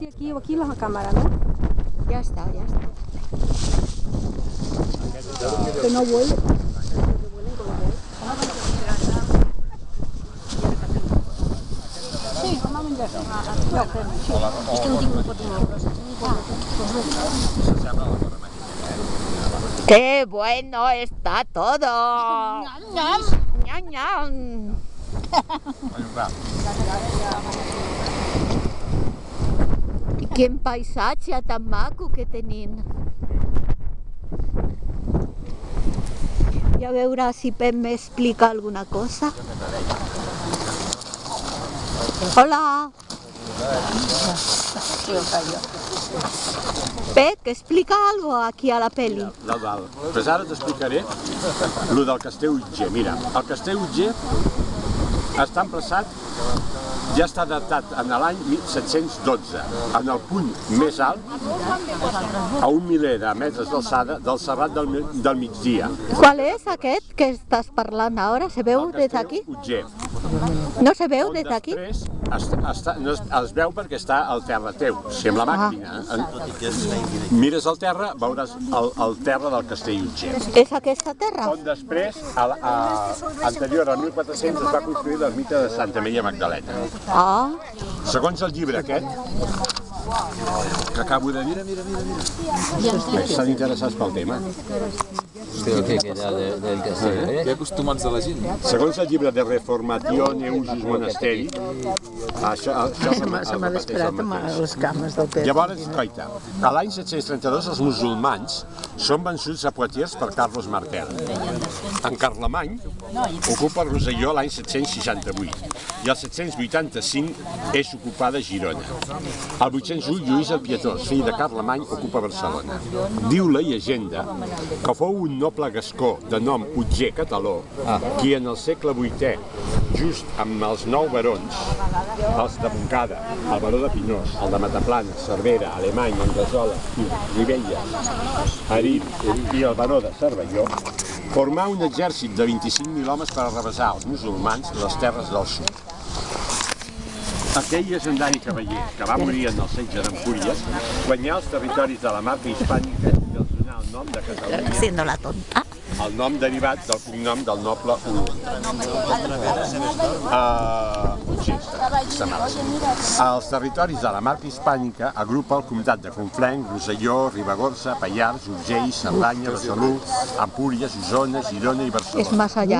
Aquí la cámara, ¿no? Ya está, ya está. Que no huele. Sí, ¡Qué bueno está todo! ¡Ñam, ñam! I quin paisatge tan maco que tenim. I a veure si Pep m'explica alguna cosa. Hola! Pep, que explica algo aquí a la peli. Pues ara t'explicaré el del Castell Utger. Mira, el Castell Utger està emplaçat, ja està datat en l'any 1712, en el punt més alt, a 1 miler de metres d'alçada del Serrat del Migdia. ¿Cuál es aquest que estàs parlant ara? ¿Se veu des d'aquí? Utger. No se veu des d'aquí? Després no es veu perquè està al terra teu, si amb la màquina mires al terra, veuràs el terra del Castell Utger. És aquesta terra? On després, anterior al 1400, es va construir l'ermita de Santa Maria Magdalena. Ah, Segons el llibre aquest, que acabo de dir, estan interessats pel tema. Però què era del castell? Que acostumats a la gent. Segons el llibre de Reformatione Usus Monasteri, això Se m'ha desperat amb les cames del Pep. llavors, coita, a l'any 732 els musulmans són vençuts a Poitiers per Carlos Martel. En Carlemany ocupa Rosselló l'any 768 i el 785 és ocupada Girona. El 801 Lluís el Pietós, fill de Carlemany, ocupa Barcelona. Diu la llegenda que fou un noble gascó de nom Utger Cataló, qui en el segle VIII, just amb els 9 barons, els de Montcada, el baró de Pinós, el de Mataplana, Cervera, Alemany, Anglesola, Ribelles, Arín i el baró de Cervelló, formà un exèrcit de 25.000 homes per arrabassar els musulmans les terres del sud. Aquell llegendari cavaller, que va morir en el setge d'Empúries, guanyà els territoris de la marca hispànica i els donà el nom de Catalunya, haciendo la tonta. el nom derivat del cognom del noble Els territoris de la marca hispànica agrupa el comtat de Conflent, Rosselló, Ribagorça, Pallars, Urgell, Cerdanya, Besalú, Empúries, Osona, Girona i Barcelona. És més allà.